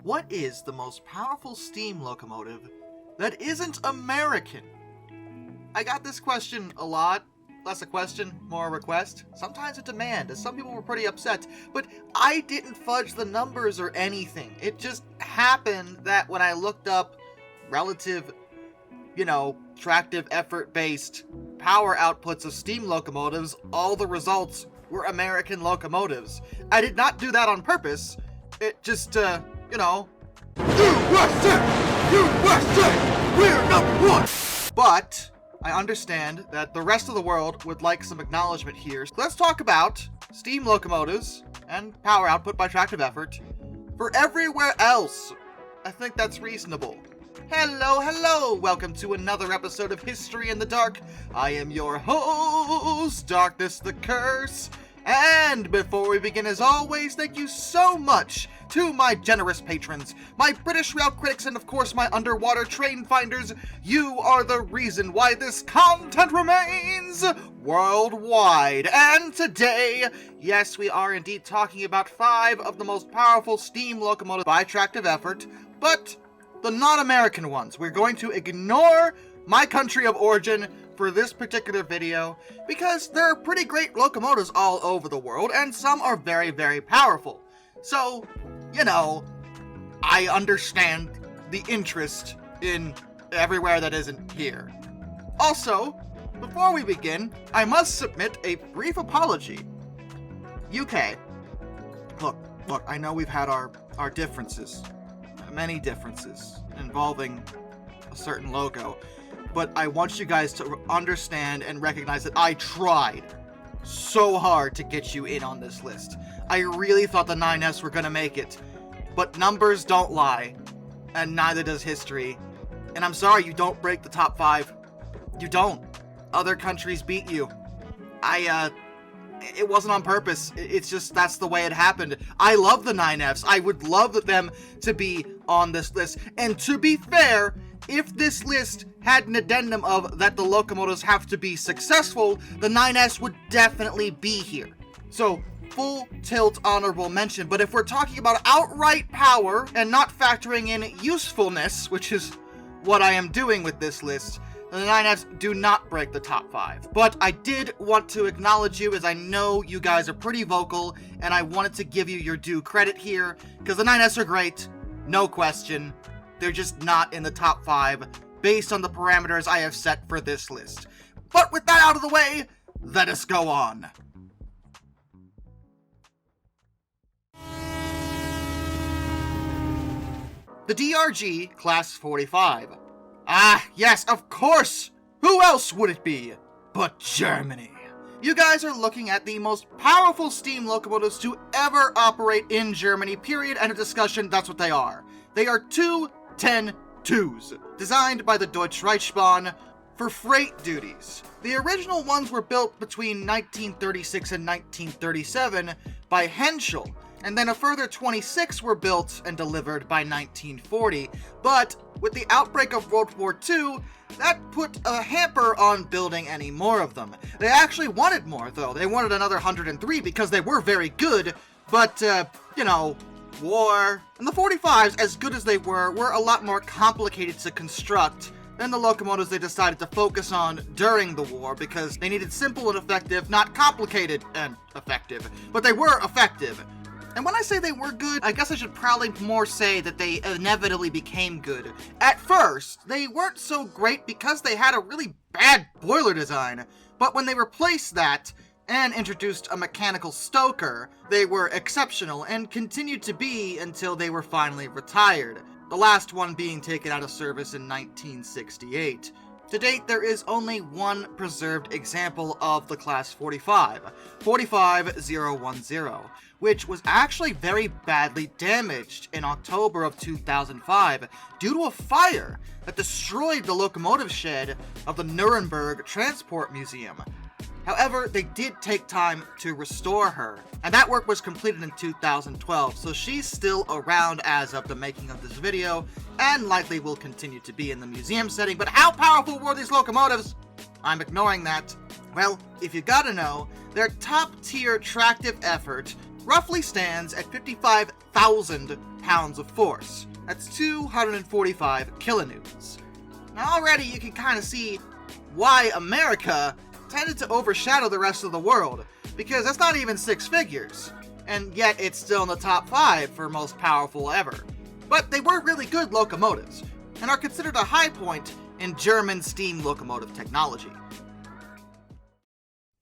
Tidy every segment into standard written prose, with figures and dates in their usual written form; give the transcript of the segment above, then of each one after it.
What is the most powerful steam locomotive that isn't American? I got this question a lot. Less a question, more a request. Sometimes a demand, as some people were pretty upset. But I didn't fudge the numbers or anything. It just happened that when I looked up relative, tractive effort-based power outputs of steam locomotives, all the results were American locomotives. I did not do that on purpose. It just, USA! USA! We're number one! But I understand that the rest of the world would like some acknowledgement here. So let's talk about steam locomotives and power output by tractive effort for everywhere else. I think that's reasonable. Hello, welcome to another episode of History in the Dark. I am your host, Darkness the Curse. And before we begin, as always, thank you so much to my generous patrons, my British rail critics, and of course my underwater train finders. You are the reason why this content remains worldwide. And today, yes, we are indeed talking about 5 of the most powerful steam locomotives by tractive effort, but the non-American ones. We're going to ignore my country of origin for this particular video, because there are pretty great locomotives all over the world, and some are very, very powerful. So, I understand the interest in everywhere that isn't here. Also, before we begin, I must submit a brief apology. UK, look, I know we've had our differences, many differences, involving a certain logo, but I want you guys to understand and recognize that I tried so hard to get you in on this list. I really thought the 9S were gonna make it, but numbers don't lie, and neither does history. And I'm sorry you don't break the top 5. You don't. Other countries beat you. It wasn't on purpose. It's just, that's the way it happened. I love the 9Fs. I would love them to be on this list. And to be fair, if this list had an addendum of that the locomotives have to be successful, the 9S would definitely be here. So, full tilt honorable mention. But if we're talking about outright power and not factoring in usefulness, which is what I am doing with this list, the 9Fs do not break the top 5. But I did want to acknowledge you, as I know you guys are pretty vocal, and I wanted to give you your due credit here, because the 9S are great, no question. They're just not in the top 5, based on the parameters I have set for this list. But with that out of the way, let us go on. The DRG Class 45. Ah, yes, of course! Who else would it be but Germany? You guys are looking at the most powerful steam locomotives to ever operate in Germany, period, end of discussion. That's what they are. They are 210-2s, designed by the Deutsche Reichsbahn for freight duties. The original ones were built between 1936 and 1937 by Henschel, and then a further 26 were built and delivered by 1940, but with the outbreak of World War II, that put a hamper on building any more of them. They actually wanted more, though. They wanted another 103 because they were very good, but, war. And the 45s, as good as they were a lot more complicated to construct than the locomotives they decided to focus on during the war, because they needed simple and effective, not complicated and effective. But they were effective. And when I say they were good, I guess I should probably more say that they inevitably became good. At first, they weren't so great because they had a really bad boiler design, but when they replaced that and introduced a mechanical stoker, they were exceptional and continued to be until they were finally retired, the last one being taken out of service in 1968. To date, there is only one preserved example of the Class 45, 45010, which was actually very badly damaged in October of 2005 due to a fire that destroyed the locomotive shed of the Nuremberg Transport Museum. However, they did take time to restore her, and that work was completed in 2012, so she's still around as of the making of this video, and likely will continue to be in the museum setting. But how powerful were these locomotives? I'm ignoring that. Well, if you gotta know, their top-tier tractive effort roughly stands at 55,000 pounds of force. That's 245 kilonewtons. Now already you can kind of see why America tended to overshadow the rest of the world, because that's not even six figures, and yet it's still in the top 5 for most powerful ever. But they were really good locomotives, and are considered a high point in German steam locomotive technology.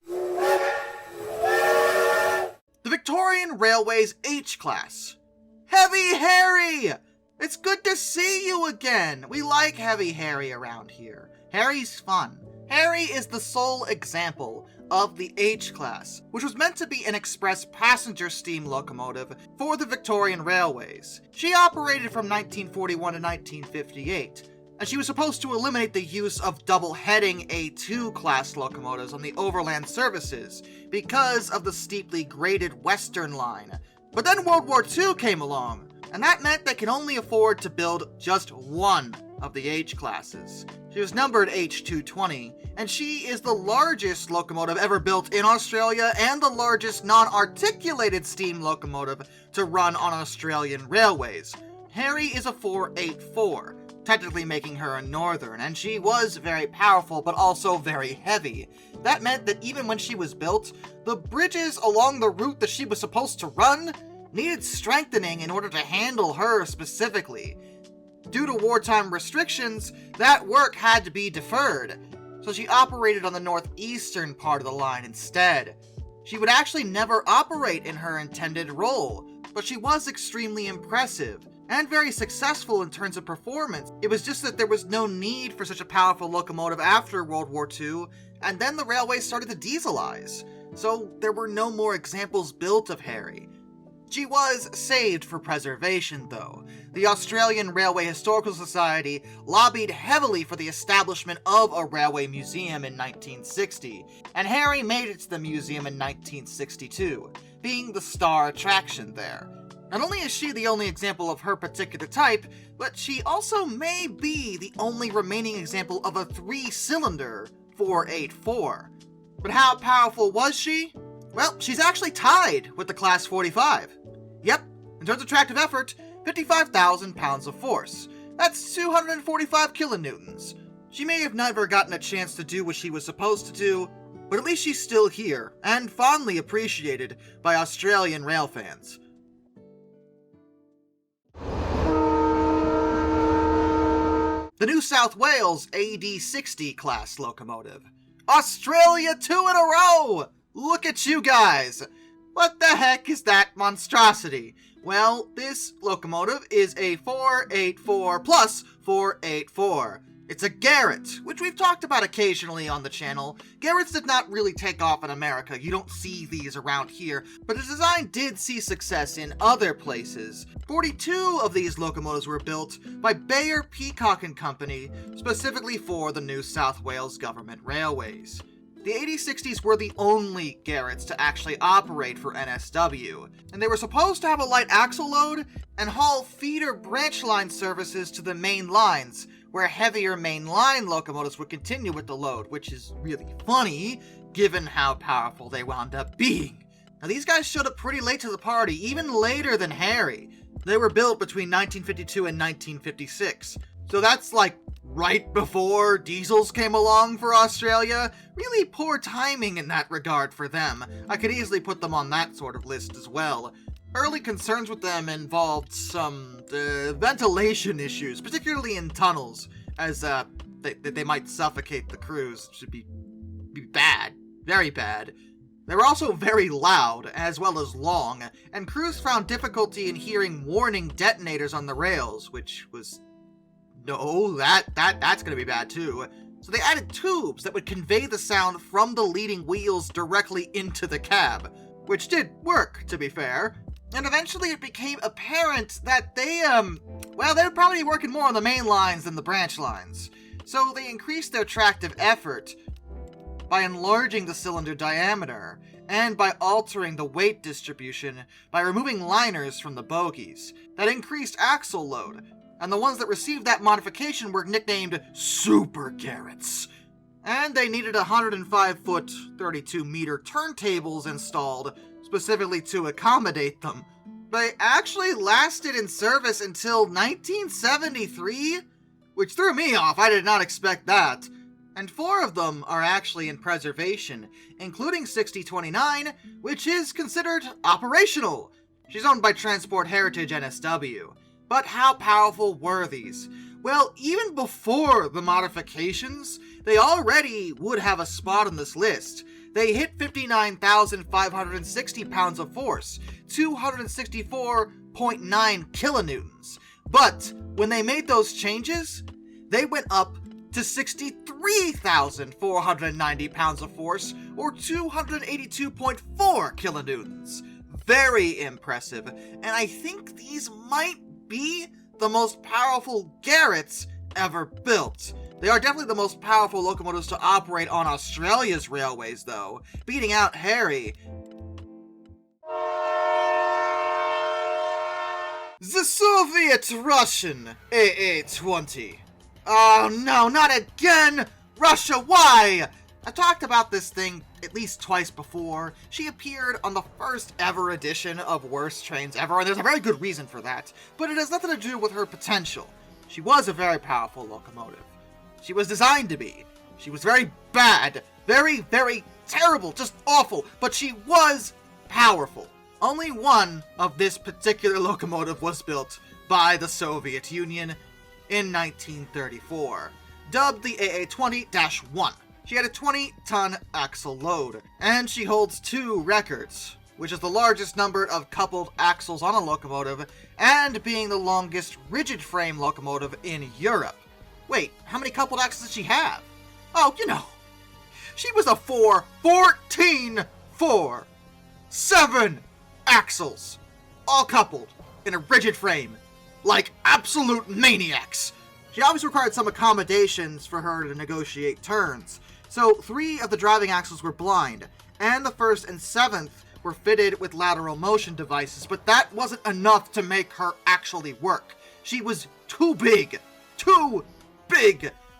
The Victorian Railways H Class. Heavy Harry! It's good to see you again! We like Heavy Harry around here. Harry's fun. Harry is the sole example of the H Class, which was meant to be an express passenger steam locomotive for the Victorian Railways. She operated from 1941 to 1958, and she was supposed to eliminate the use of double-heading A2 class locomotives on the overland services because of the steeply graded Western Line. But then World War II came along, and that meant they could only afford to build just one of the H classes. She was numbered H220, and she is the largest locomotive ever built in Australia and the largest non-articulated steam locomotive to run on Australian railways. Harry is a 484, technically making her a northern, and she was very powerful but also very heavy. That meant that even when she was built, the bridges along the route that she was supposed to run needed strengthening in order to handle her specifically. Due to wartime restrictions, that work had to be deferred, so she operated on the northeastern part of the line instead. She would actually never operate in her intended role, but she was extremely impressive and very successful in terms of performance. It was just that there was no need for such a powerful locomotive after World War II, and then the railways started to dieselize, so there were no more examples built of Harry. She was saved for preservation, though. The Australian Railway Historical Society lobbied heavily for the establishment of a railway museum in 1960, and Harry made it to the museum in 1962, being the star attraction there. Not only is she the only example of her particular type, but she also may be the only remaining example of a 3-cylinder 484. But how powerful was she? Well, she's actually tied with the Class 45. Yep, in terms of tractive effort, 55,000 pounds of force. That's 245 kilonewtons. She may have never gotten a chance to do what she was supposed to do, but at least she's still here, and fondly appreciated by Australian rail fans. The new South Wales AD60 class locomotive. Australia 2 in a row! Look at you guys! What the heck is that monstrosity? Well, this locomotive is a 484 plus 484. It's a Garrett, which we've talked about occasionally on the channel. Garretts did not really take off in America. You don't see these around here, but the design did see success in other places. 42 of these locomotives were built by Bayer Peacock and Company, specifically for the New South Wales Government Railways. The AD60s were the only Garretts to actually operate for NSW, and they were supposed to have a light axle load and haul feeder branch line services to the main lines, where heavier main line locomotives would continue with the load, which is really funny, given how powerful they wound up being. Now these guys showed up pretty late to the party, even later than Harry. They were built between 1952 and 1956, so that's like right before diesels came along for Australia. Really poor timing in that regard for them. I could easily put them on that sort of list as well. Early concerns with them involved some ventilation issues, particularly in tunnels, as they might suffocate the crews. It should be bad, very bad. They were also very loud, as well as long, and crews found difficulty in hearing warning detonators on the rails, which was... No, that's gonna be bad too. So they added tubes that would convey the sound from the leading wheels directly into the cab, which did work, to be fair. And eventually it became apparent that they would probably be working more on the main lines than the branch lines. So they increased their tractive effort by enlarging the cylinder diameter, and by altering the weight distribution by removing liners from the bogies. That increased axle load, and the ones that received that modification were nicknamed Super Garretts. And they needed 105-foot, 32-meter turntables installed, specifically to accommodate them. They actually lasted in service until 1973, which threw me off. I did not expect that. And 4 of them are actually in preservation, including 6029, which is considered operational. She's owned by Transport Heritage NSW. But how powerful were these? Well, even before the modifications, they already would have a spot on this list. They hit 59,560 pounds of force, 264.9 kilonewtons. But when they made those changes, they went up to 63,490 pounds of force, or 282.4 kilonewtons. Very impressive, and I think these might be the most powerful Garretts ever built. They are definitely the most powerful locomotives to operate on Australia's railways, though, beating out Harry. The Soviet-Russian AA-20. Oh no, not again! Russia, why? I talked about this thing at least twice before. She appeared on the first ever edition of Worst Trains Ever, and there's a very good reason for that, but it has nothing to do with her potential. She was a very powerful locomotive. She was designed to be. She was very bad, very, very terrible, just awful, but she was powerful. Only one of this particular locomotive was built by the Soviet Union in 1934, dubbed the AA-20-1. She had a 20-ton axle load, and she holds 2 records, which is the largest number of coupled axles on a locomotive, and being the longest rigid-frame locomotive in Europe. Wait, how many coupled axles did she have? Oh, you know, she was a 7 axles, all coupled, in a rigid frame, like absolute maniacs. She always required some accommodations for her to negotiate turns. So 3 of the driving axles were blind, and the 1st and 7th were fitted with lateral motion devices, but that wasn't enough to make her actually work. She was too big,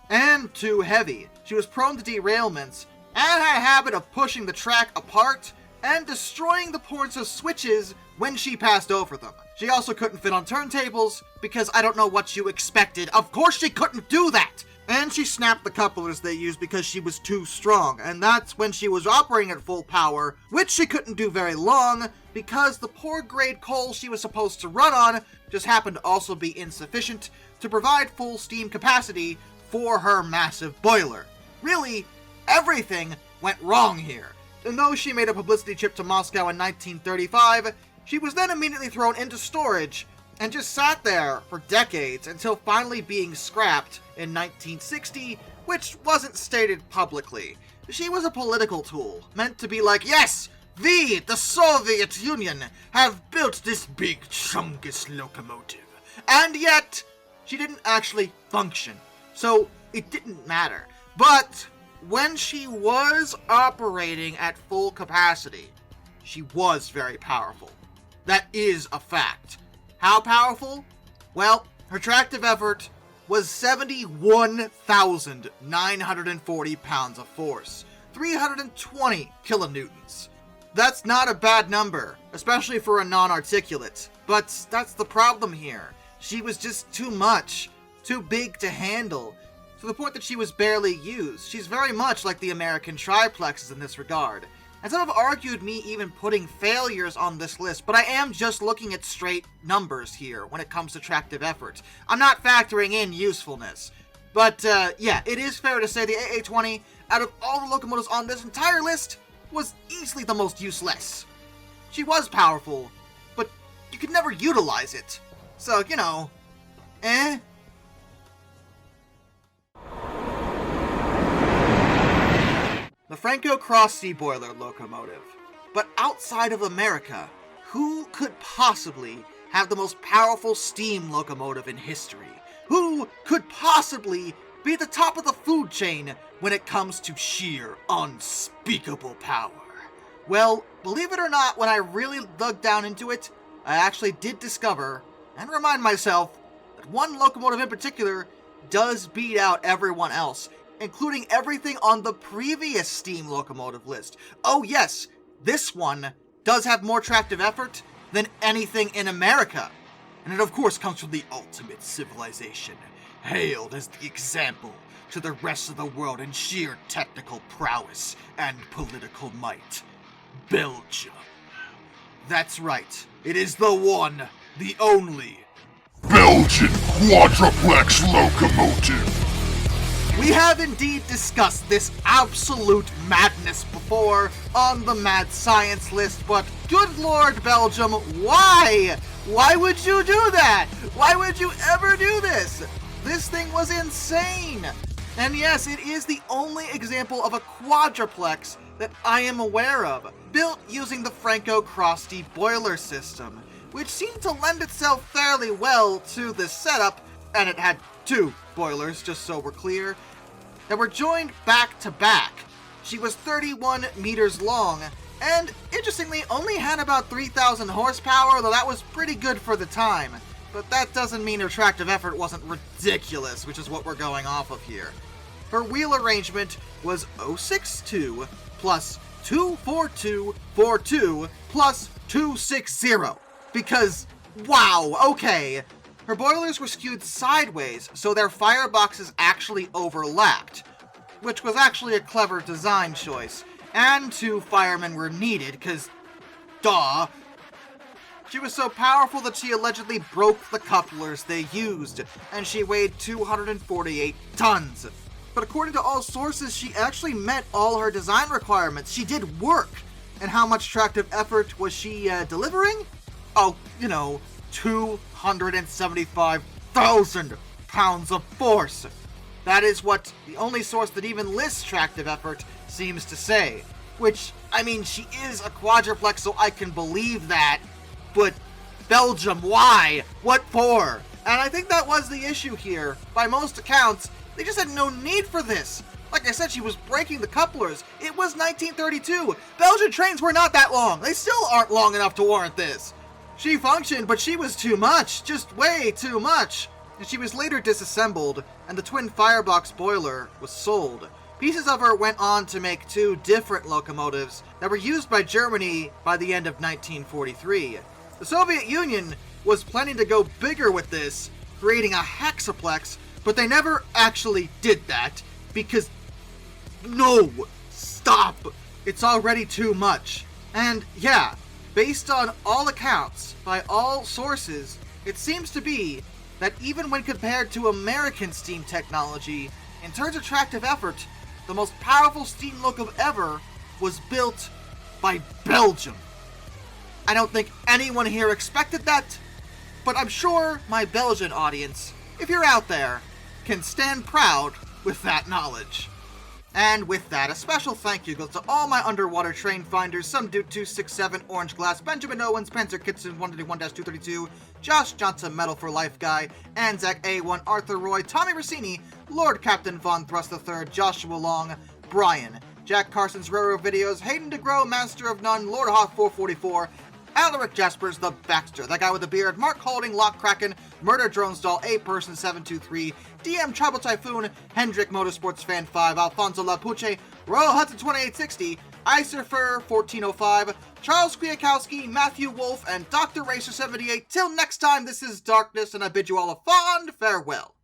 and too heavy. She was prone to derailments, and had a habit of pushing the track apart and destroying the points of switches when she passed over them. She also couldn't fit on turntables, because I don't know what you expected. Of course she couldn't do that! And she snapped the couplers they used because she was too strong, and that's when she was operating at full power, which she couldn't do very long, because the poor grade coal she was supposed to run on just happened to also be insufficient to provide full steam capacity for her massive boiler. Really, everything went wrong here. And though she made a publicity trip to Moscow in 1935, she was then immediately thrown into storage and just sat there for decades until finally being scrapped in 1960, which wasn't stated publicly. She was a political tool, meant to be like, yes, we, the Soviet Union, have built this big chungus locomotive. And yet, she didn't actually function, so it didn't matter. But when she was operating at full capacity, she was very powerful. That is a fact. How powerful? Well, her tractive effort was 71,940 pounds of force, 320 kilonewtons. That's not a bad number, especially for a non-articulate, but that's the problem here. She was just too much, too big to handle, to the point that she was barely used. She's very much like the American triplexes in this regard. And some have argued me even putting failures on this list, but I am just looking at straight numbers here when it comes to tractive effort. I'm not factoring in usefulness. But, yeah, it is fair to say the AA-20, out of all the locomotives on this entire list, was easily the most useless. She was powerful, but you could never utilize it. So, you know, The Franco-Crosti Boiler locomotive. But outside of America, who could possibly have the most powerful steam locomotive in history? Who could possibly be at the top of the food chain when it comes to sheer, unspeakable power? Well, believe it or not, when I really dug down into it, I actually did discover, and remind myself, that one locomotive in particular does beat out everyone else, including everything on the previous steam locomotive list. Oh yes, this one does have more tractive effort than anything in America. And it of course comes from the ultimate civilization, hailed as the example to the rest of the world in sheer technical prowess and political might. Belgium. That's right, it is the one, the only Belgian quadruplex locomotive. We have indeed discussed this absolute madness before on the Mad Science list, but good lord, Belgium, why? Why would you do that? Why would you ever do this? This thing was insane. And yes, it is the only example of a quadruplex that I am aware of, built using the Franco-Crosti Boiler system, which seemed to lend itself fairly well to this setup, and it had two boilers, just so we're clear, that were joined back to back. She was 31 meters long, and interestingly only had about 3,000 horsepower, though that was pretty good for the time. But that doesn't mean her tractive effort wasn't ridiculous, which is what we're going off of here. Her wheel arrangement was 062 plus 24242 plus 260. Because, wow, okay. Her boilers were skewed sideways, so their fireboxes actually overlapped, which was actually a clever design choice. And 2 firemen were needed, because, duh. She was so powerful that she allegedly broke the couplers they used, and she weighed 248 tons. But according to all sources, she actually met all her design requirements. She did work. And how much tractive effort was she delivering? Oh, 275,000 pounds of force. That is what the only source that even lists tractive effort seems to say. Which, I mean, she is a quadruplex, so I can believe that. But Belgium, why? What for? And I think that was the issue here. By most accounts, they just had no need for this. Like I said, she was breaking the couplers. It was 1932. Belgian trains were not that long. They still aren't long enough to warrant this. She functioned, but she was too much. Just way too much. And she was later disassembled, and the twin firebox boiler was sold. Pieces of her went on to make 2 different locomotives that were used by Germany by the end of 1943. The Soviet Union was planning to go bigger with this, creating a hexaplex, but they never actually did that, because no, stop, it's already too much. And yeah, based on all accounts, by all sources, it seems to be that even when compared to American steam technology, in terms of tractive effort, the most powerful steam locomotive ever was built by Belgium. I don't think anyone here expected that, but I'm sure my Belgian audience, if you're out there, can stand proud with that knowledge. And with that, a special thank you goes to all my underwater train finders, Some Dude 267, Orange Glass, Benjamin Owens, Panzer Kitson 121-232, Josh Johnson, Metal for Life Guy, Anzac A1, Arthur Roy, Tommy Rossini, Lord Captain Von Thrust III, Joshua Long, Brian, Jack Carson's Railroad Videos, Hayden DeGrow, Master of None, Lord Hoff 444, Alaric Jaspers, The Baxter, That Guy with the Beard, Mark Holding, Lock Kraken, Murder Drone Stall, A Person 723, DM Tribal Typhoon, Hendrick Motorsports Fan 5, Alfonso Lapuche, Royal Hudson 2860, Isurfer 1405, Charles Kwiatkowski, Matthew Wolf, and Dr. Racer 78. Till next time, this is Darkness, and I bid you all a fond farewell.